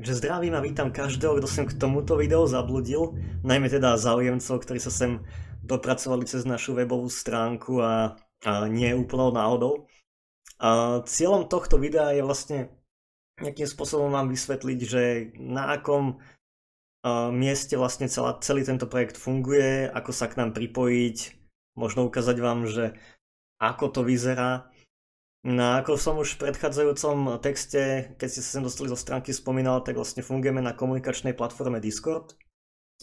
Takže zdravím a vítam každého, kto sem k tomuto videu zabludil, najmä teda záujemcov, ktorí sa sem dopracovali cez našu webovú stránku a nie úplnou náhodou. Cieľom tohto videa je vlastne nejakým spôsobom vám vysvetliť, že na akom mieste vlastne celý tento projekt funguje, ako sa k nám pripojiť, možno ukázať vám, že ako to vyzerá. No ako som už v predchádzajúcom texte, keď ste sa sem dostali zo stránky spomínal, tak vlastne fungujeme na komunikačnej platforme Discord.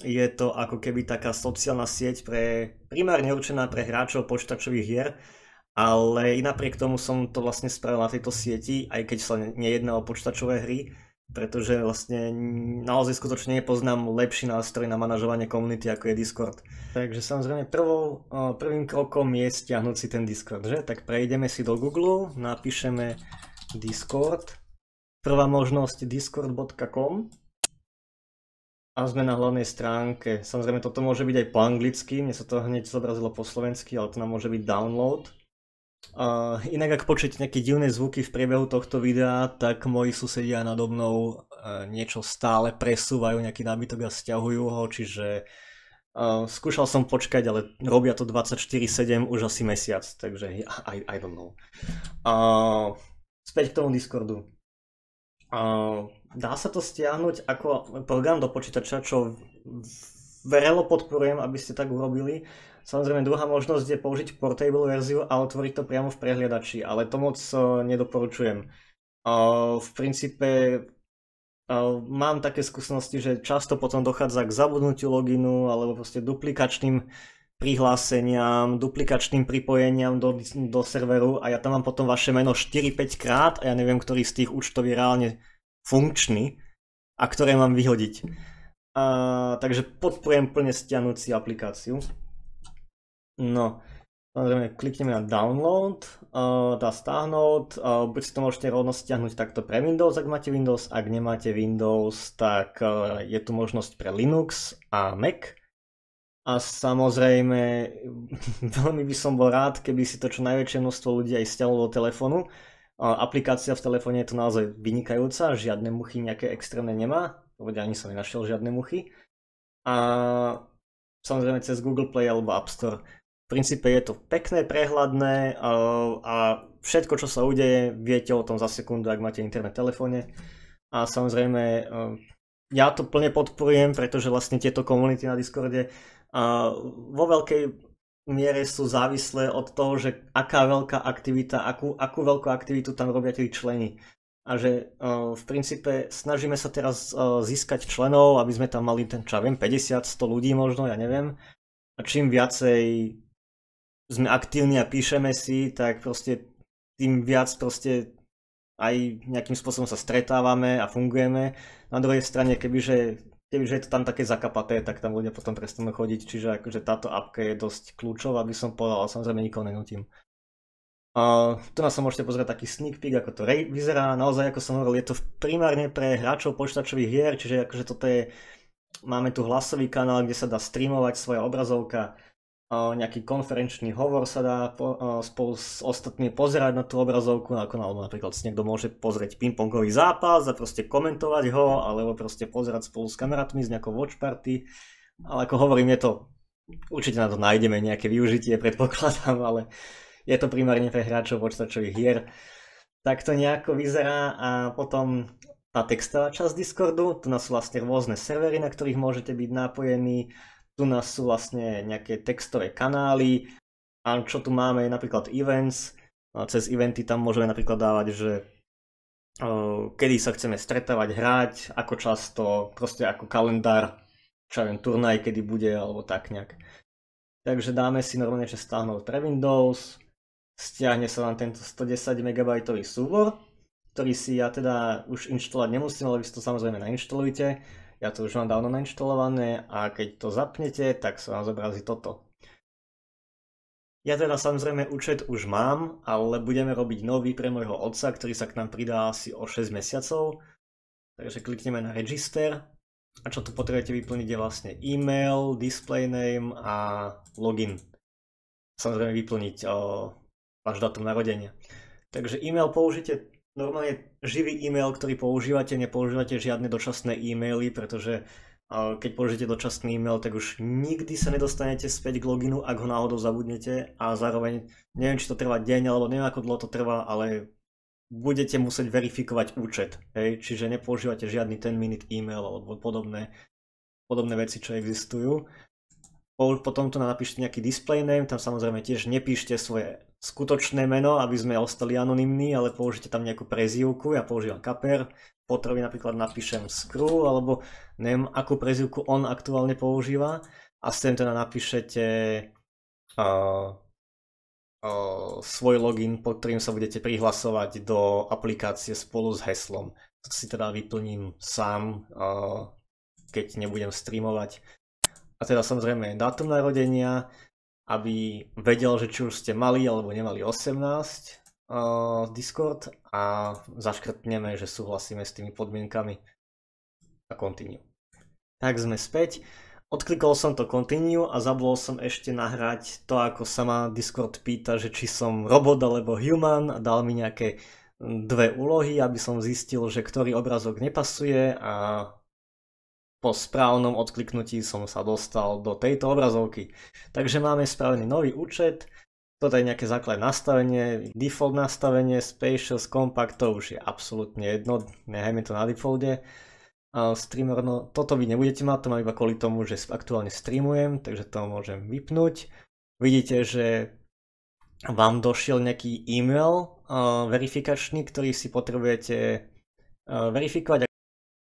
Je to ako keby taká sociálna sieť primárne určená pre hráčov počítačových hier, ale i napriek tomu som to vlastne spravil na tejto sieti, aj keď sa nejedná o počítačové hry, pretože vlastne naozaj skutočne nepoznám lepší nástroj na manažovanie komunity ako je Discord. Takže samozrejme prvým krokom je stiahnuť si ten Discord, že? Tak prejdeme si do Google, napíšeme Discord, prvá možnosť discord.com a sme na hlavnej stránke. Samozrejme toto môže byť aj po anglicky, mne sa to hneď zobrazilo po slovensky, ale to nám môže byť download. Inak ak počujete nejaké divné zvuky v priebehu tohto videa, tak moji susedia nado mnou niečo stále presúvajú, nejaký nábytok a stiahujú ho, čiže skúšal som počkať, ale robia to 24/7 už asi mesiac, takže I don't know. Späť k tomu Discordu. Dá sa to stiahnuť ako program do počítača, čo verelo podporujem, aby ste tak urobili. Samozrejme druhá možnosť je použiť portable verziu a otvoriť to priamo v prehliadači, ale to moc nedoporučujem. V princípe mám také skúsenosti, že často potom dochádza k zabudnutiu loginu alebo proste duplikačným prihláseniam, duplikačným pripojeniam do serveru a ja tam mám potom vaše meno 4-5 krát a ja neviem, ktorý z tých účtov je reálne funkčný a ktoré mám vyhodiť. Takže podporujem plne stiahnuť si aplikáciu. No, samozrejme klikneme na download, dá stáhnuť, buď si to môžete rovno stiahnuť takto pre Windows, ak máte Windows, ak nemáte Windows, tak je tu možnosť pre Linux a Mac. A samozrejme, veľmi by som bol rád, keby si to čo najväčšie množstvo ľudí aj stiahlo do telefónu. Aplikácia v telefóne je to naozaj vynikajúca, žiadne muchy nejaké extrémne nemá, ani som nenašiel žiadne muchy. A samozrejme cez Google Play alebo App Store. V princípe je to pekné, prehľadné a všetko, čo sa udeje, viete o tom za sekundu, ak máte internet v telefóne. A samozrejme, ja to plne podporujem, pretože vlastne tieto komunity na Discorde vo veľkej miere sú závislé od toho, že aká veľká aktivita, akú veľkú aktivitu tam robia tí členi. A že v princípe snažíme sa teraz získať členov, aby sme tam mali ten, čo ja viem, 50-100 ľudí možno, ja neviem. A čím viacej sme aktívni a píšeme si, tak proste tým viac proste aj nejakým spôsobom sa stretávame a fungujeme. Na druhej strane, kebyže je to tam také zakapaté, tak tam ľudia potom prestanú chodiť, čiže akože táto appka je dosť kľúčová, aby som povedal, ale samozrejme nikoho nenutím. Tu nás sa môžete pozrieť taký sneak peek, ako to vyzerá. Naozaj, ako som hovoril, je to primárne pre hráčov počítačových hier, čiže akože toto je, máme tu hlasový kanál, kde sa dá streamovať svoja obrazovka, nejaký konferenčný hovor sa dá spolu s ostatnými pozerať na tú obrazovku, alebo napríklad si niekto môže pozrieť pingpongový zápas a proste komentovať ho, alebo proste pozerať spolu s kamarátmi z nejakou watch party. Ale ako hovorím, je to, určite na to nájdeme nejaké využitie, predpokladám, ale je to primárne pre hráčov počítačových hier. Tak to nejako vyzerá a potom tá textová časť Discordu, tu nás sú vlastne rôzne servery, na ktorých môžete byť napojení, tu nás sú vlastne nejaké textové kanály a čo tu máme je napríklad events, cez eventy tam môžeme napríklad dávať, že kedy sa chceme stretávať, hrať, ako často, proste ako kalendár, čo ja viem, turnaj, kedy bude, alebo tak nejak. Takže dáme si normálne, že stáhnuť pre Windows, stiahne sa vám tento 110 MB súbor, ktorý si ja teda už inštalovať nemusím, ale vy si to samozrejme nainštalujte. Ja to už mám dávno nainštalované a keď to zapnete, tak sa vám zobrazí toto. Ja teda samozrejme účet už mám, ale budeme robiť nový pre môjho otca, ktorý sa k nám pridá asi o 6 mesiacov. Takže klikneme na register a čo tu potrebujete vyplniť je vlastne e-mail, display name a login. Samozrejme vyplniť váš dátum narodenia. Takže e-mail použite normálne živý e-mail, ktorý používate, nepoužívate žiadne dočasné e-maily, pretože keď použijete dočasný e-mail, tak už nikdy sa nedostanete späť k loginu, ak ho náhodou zabudnete, a zároveň neviem, či to trvá deň, alebo neviem, ako dlho to trvá, ale budete musieť verifikovať účet, hej? Čiže nepoužívate žiadny 10-minute e-mail alebo podobné veci, čo existujú. Potom tu napíšte nejaký display name, tam samozrejme tiež nepíšte svoje skutočné meno, aby sme ostali anonymní, ale použite tam nejakú prezývku, ja používam Kaper, Potrovi napríklad napíšem Screw, alebo neviem, akú prezývku on aktuálne používa, a sem teda napíšete svoj login, pod ktorým sa budete prihlasovať do aplikácie spolu s heslom. To si teda vyplním sám, keď nebudem streamovať. A teda samozrejme dátum narodenia, aby vedel, že či už ste mali alebo nemali 18 Discord, a zaškrtneme, že súhlasíme s tými podmienkami a continue. Tak sme späť. Odklikol som to continue a zabudol som ešte nahrať to, ako sa ma Discord pýta, že či som robot alebo human, a dal mi nejaké dve úlohy, aby som zistil, že ktorý obrazok nepasuje, a po správnom odkliknutí som sa dostal do tejto obrazovky. Takže máme spravený nový účet. Toto je nejaké základné nastavenie, default nastavenie, spacious, compact, to už je absolútne jedno, nechajme to na defalte. Streamer, no toto vy nebudete mať, to mám iba kvôli tomu, že aktuálne streamujem, takže to môžem vypnúť. Vidíte, že vám došiel nejaký e-mail verifikačný, ktorý si potrebujete verifikovať.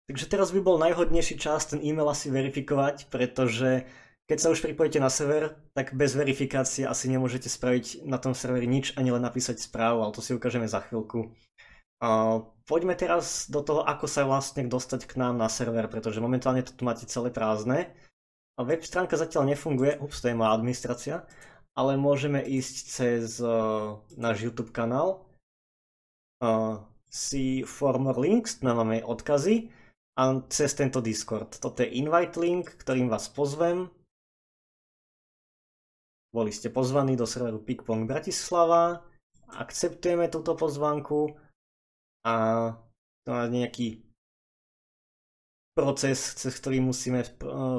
Takže teraz by bol najhodnejší čas ten e-mail asi verifikovať, pretože keď sa už pripojíte na server, tak bez verifikácie asi nemôžete spraviť na tom serveri nič, ani len napísať správu, ale to si ukážeme za chvíľku. Poďme teraz do toho, ako sa vlastne dostať k nám na server, pretože momentálne to tu máte celé prázdne. Web stránka zatiaľ nefunguje, to je moja administrácia, ale môžeme ísť cez náš YouTube kanál. See for more links, tam máme odkazy. A cez tento Discord. Toto je invite link, ktorým vás pozvem. Boli ste pozvaní do serveru Ping-Pong Bratislava. Akceptujeme túto pozvánku a to má nejaký proces, cez ktorý musíme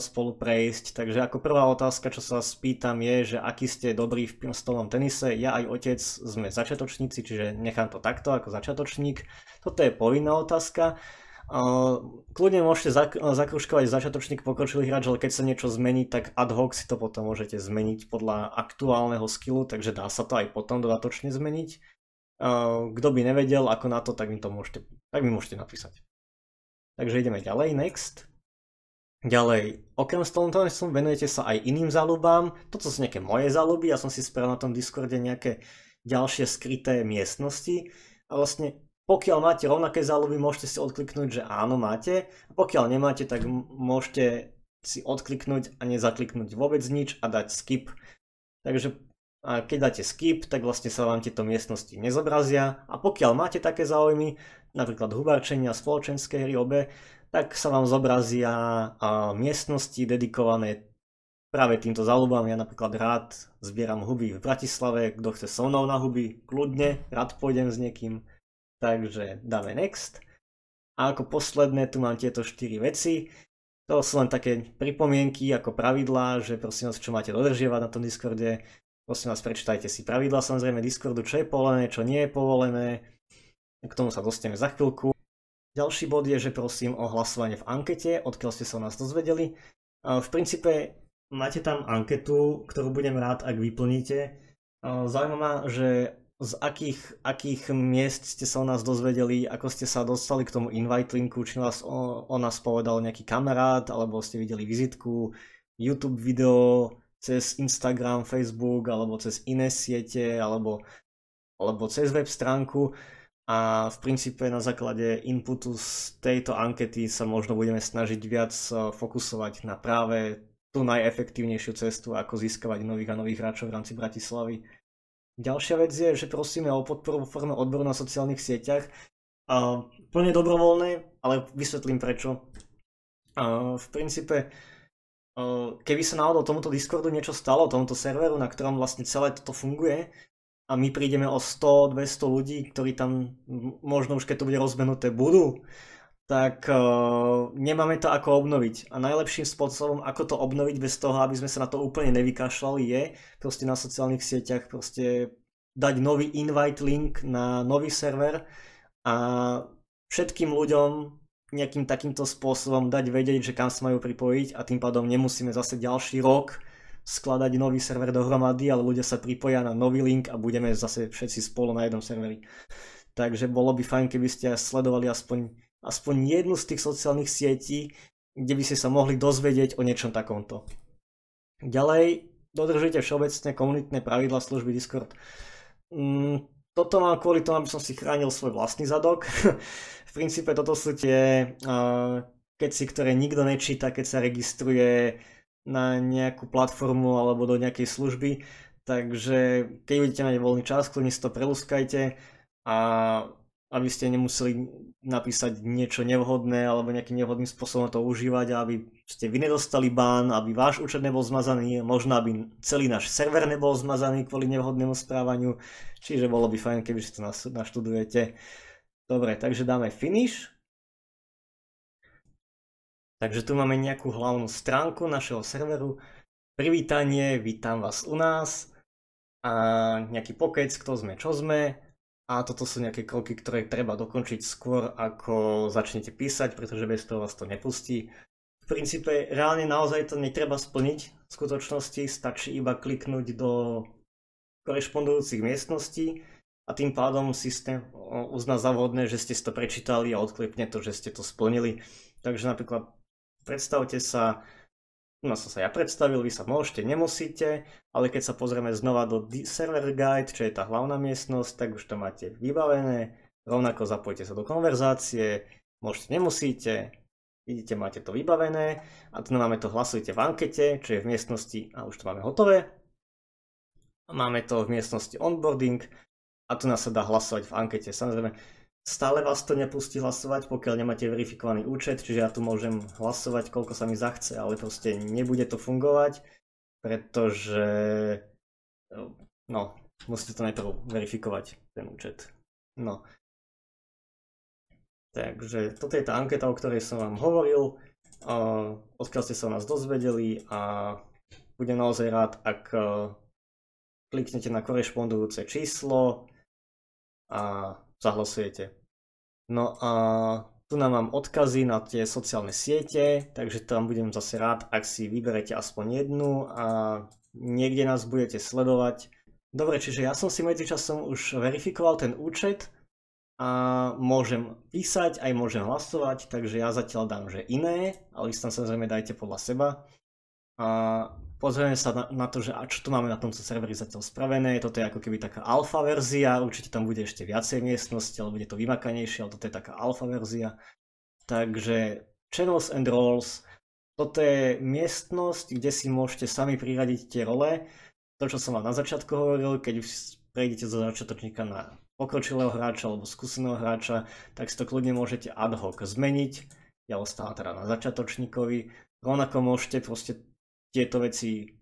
spolu prejsť. Takže ako prvá otázka, čo sa vás pýtam, je, že aký ste dobrí v stolovom tenise. Ja aj otec sme začiatočníci, čiže nechám to takto ako začiatočník. Toto je povinná otázka. Kľudne môžete zakružkovať začiatočník, pokročilý hráč, ale keď sa niečo zmení, tak ad hoc si to potom môžete zmeniť podľa aktuálneho skillu, takže dá sa to aj potom dodatočne zmeniť. Kto by nevedel ako na to, tak mi môžete napísať. Takže ideme ďalej, next. Ďalej, okrem Stone venujete sa aj iným záľubám. Toto sú nejaké moje záľuby, ja som si spravil na tom Discorde nejaké ďalšie skryté miestnosti a vlastne pokiaľ máte rovnaké záľuby, môžete si odkliknúť, že áno, máte. A pokiaľ nemáte, tak môžete si odkliknúť a nezakliknúť vôbec nič a dať skip. Takže keď dáte skip, tak vlastne sa vám tieto miestnosti nezobrazia. A pokiaľ máte také záujmy, napríklad hubarčenia, spoločenské hry, obe, tak sa vám zobrazia miestnosti dedikované práve týmto záľubám. Ja napríklad rád zbieram huby v Bratislave, kto chce so mnou na huby, kľudne, rád pôjdem s niekým. Takže dáme next. A ako posledné tu mám tieto 4 veci. To sú len také pripomienky ako pravidlá, že prosím vás, čo máte dodržiavať na tom Discorde. Prosím vás, prečítajte si pravidlá samozrejme Discordu, čo je povolené, čo nie je povolené. K tomu sa dostaneme za chvíľku. Ďalší bod je, že prosím o hlasovanie v ankete, odkiaľ ste sa o nás dozvedeli. V princípe máte tam anketu, ktorú budem rád, ak vyplníte. Zaujíma ma, že z akých miest ste sa o nás dozvedeli, ako ste sa dostali k tomu invite linku, či vás o nás povedal nejaký kamarát, alebo ste videli vizitku, YouTube video, cez Instagram, Facebook, alebo cez iné siete, alebo cez web stránku. A v princípe na základe inputu z tejto ankety sa možno budeme snažiť viac fokusovať na práve tú najefektívnejšiu cestu, ako získavať nových a nových hráčov v rámci Bratislavy. Ďalšia vec je, že prosíme o podporu vo forme odboru na sociálnych sieťach. Plne dobrovoľné, ale vysvetlím prečo. V princípe, keby sa náhodou tomuto Discordu niečo stalo, tomuto serveru, na ktorom vlastne celé toto funguje, a my prídeme o 100-200 ľudí, ktorí tam možno už keď to bude rozbenuté budú, tak nemáme to ako obnoviť. A najlepším spôsobom, ako to obnoviť bez toho, aby sme sa na to úplne nevykašľali, je proste na sociálnych sieťach proste dať nový invite link na nový server a všetkým ľuďom nejakým takýmto spôsobom dať vedieť, že kam sa majú pripojiť a tým pádom nemusíme zase ďalší rok skladať nový server dohromady, ale ľudia sa pripoja na nový link a budeme zase všetci spolu na jednom serveri. Takže bolo by fajn, keby ste sledovali aspoň jednu z tých sociálnych sietí, kde by ste sa mohli dozvedieť o niečom takomto. Ďalej, dodržujte všeobecne komunitné pravidlá služby Discord. Toto mám kvôli tomu, aby som si chránil svoj vlastný zadok. V princípe toto sú tie keci, ktoré nikto nečíta, keď sa registruje na nejakú platformu alebo do nejakej služby. Takže keď budete mať voľný čas, kľudne si to prelúskajte a aby ste nemuseli napísať niečo nevhodné alebo nejakým nevhodným spôsobom to užívať a aby ste vy nedostali ban, aby váš účet nebol zmazaný, možno aby celý náš server nebol zmazaný kvôli nevhodnému správaniu, čiže bolo by fajn, keby si to naštudujete. Dobre, takže dáme finish. Takže tu máme nejakú hlavnú stránku našeho serveru. Privítanie, vítam vás u nás a nejaký pokec, kto sme, čo sme. A toto sú nejaké kroky, ktoré treba dokončiť skôr, ako začnete písať, pretože bez toho vás to nepustí. V princípe reálne naozaj to netreba splniť. V skutočnosti stačí iba kliknúť do korešpondujúcich miestností a tým pádom systém uzná za vhodné, že ste si to prečítali a odklikne to, že ste to splnili. Takže napríklad predstavte sa, som sa ja predstavil, vy sa môžete, nemusíte, ale keď sa pozrieme znova do server guide, čo je tá hlavná miestnosť, tak už to máte vybavené, rovnako zapojte sa do konverzácie, môžete, nemusíte, vidíte, máte to vybavené a tu máme to hlasujte v ankete, čo je v miestnosti a už to máme hotové. Máme to v miestnosti onboarding a tu nás sa dá hlasovať v ankete, samozrejme. Stále vás to nepustí hlasovať, pokiaľ nemáte verifikovaný účet, čiže ja tu môžem hlasovať, koľko sa mi zachce, ale proste nebude to fungovať, pretože musíte to najprv verifikovať, ten účet. No. Takže toto je tá anketa, o ktorej som vám hovoril, odkiaľ ste sa o nás dozvedeli a budem naozaj rád, ak kliknete na korešpondujúce číslo a zahlasujete. No a tu nám mám odkazy na tie sociálne siete, takže tam budem zase rád, ak si vyberete aspoň jednu a niekde nás budete sledovať. Dobre, čiže ja som si medzičasom už verifikoval ten účet a môžem písať, aj môžem hlasovať, takže ja zatiaľ dám, že iné, ale vy tam samozrejme dajte podľa seba. A pozrieme sa na to, že čo tu máme na tomto serveri zatiaľ spravené. Toto je ako keby taká alfa verzia, určite tam bude ešte viacej miestnosti, ale bude to vymakanejšie, ale toto je taká alfa verzia. Takže channels and roles, toto je miestnosť, kde si môžete sami priradiť tie role. To, čo som vám na začiatku hovoril, keď prejdete zo začiatočníka na pokročilého hráča alebo skúseného hráča, tak si to kľudne môžete ad hoc zmeniť. Ja ostávam teda na začiatočníkovi. Rovnako môžete proste tieto veci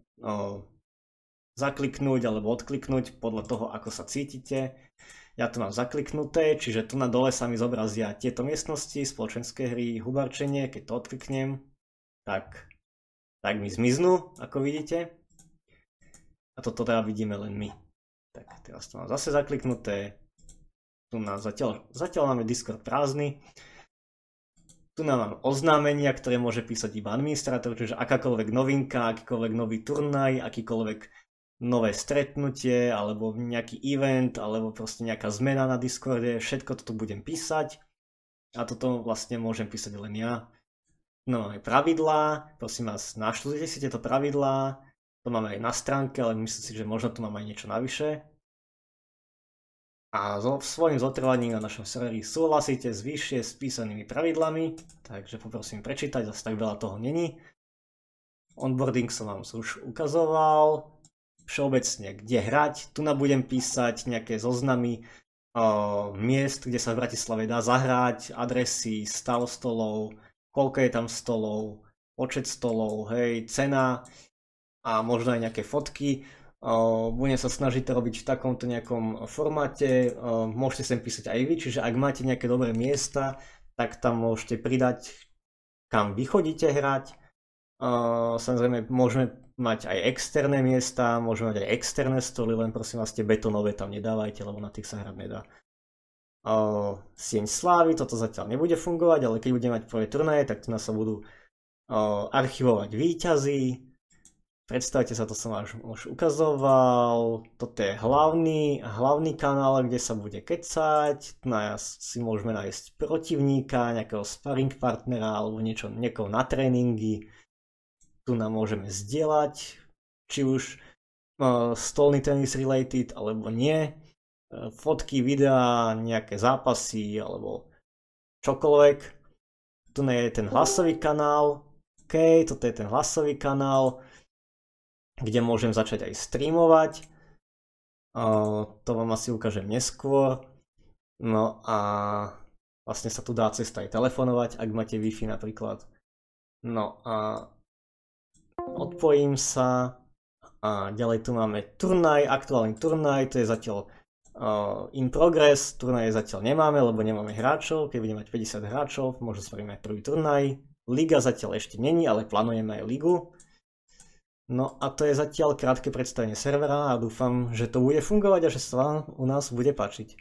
zakliknúť alebo odkliknúť podľa toho, ako sa cítite. Ja to mám zakliknuté, čiže tu na dole sa mi zobrazia tieto miestnosti, spoločenské hry, hubarčenie, keď to odkliknem, tak mi zmiznú, ako vidíte. A toto teda vidíme len my. Tak teraz to mám zase zakliknuté. Tu zatiaľ máme Discord prázdny. Tu mám oznámenia, ktoré môže písať iba administrátor, čiže akákoľvek novinka, akýkoľvek nový turnaj, akýkoľvek nové stretnutie, alebo nejaký event, alebo proste nejaká zmena na Discorde, všetko toto budem písať. A toto vlastne môžem písať len ja. No máme pravidlá, prosím vás, naštudujte si tieto pravidlá. To máme aj na stránke, ale myslím si, že možno tu mám aj niečo navyše. A svojím zotrvaním na našom serveri súhlasíte s vyššie spísanými pravidlami, takže poprosím prečítať, zase tak veľa toho není. Onboarding som vám už ukazoval, všeobecne kde hrať, tu budem písať nejaké zoznamy miest, kde sa v Bratislave dá zahrať, adresy, stav stolov, koľko je tam stolov, počet stolov, hej, cena a možno aj nejaké fotky. Budem sa snažiť to robiť v takomto nejakom formáte. Môžete sem písať aj vy, čiže ak máte nejaké dobré miesta, tak tam môžete pridať, kam vy chodíte hrať. Samozrejme môžeme mať aj externé miesta, môžeme mať aj externé stoly, len prosím vás tie betónové tam nedávajte, lebo na tých sa hrať nedá. Sieň slávy, toto zatiaľ nebude fungovať, ale keď budeme mať prvé turnaje, tak tu nás sa budú archivovať víťazi. Predstavte sa, to som už ukazoval, toto je hlavný kanál, kde sa bude kecať, tu si môžeme nájsť protivníka, nejakého sparring partnera alebo niekoho na tréningy, tu nám môžeme zdieľať, či už stolný tenis related alebo nie, fotky, videá, nejaké zápasy alebo čokoľvek. Tu je ten hlasový kanál, OK, toto je ten hlasový kanál, kde môžem začať aj streamovať. To vám asi ukážem neskôr. No a vlastne sa tu dá cez aj telefonovať, ak máte Wi-Fi napríklad. No a odpojím sa a ďalej tu máme turnaj, aktuálny turnaj, to je zatiaľ in progress, turnaj zatiaľ nemáme, lebo nemáme hráčov, keď budeme mať 50 hráčov, možno spravíme aj prvý turnaj. Liga zatiaľ ešte není, ale plánujeme aj ligu. No a to je zatiaľ krátke predstavenie servera a dúfam, že to bude fungovať a že sa vám u nás bude páčiť.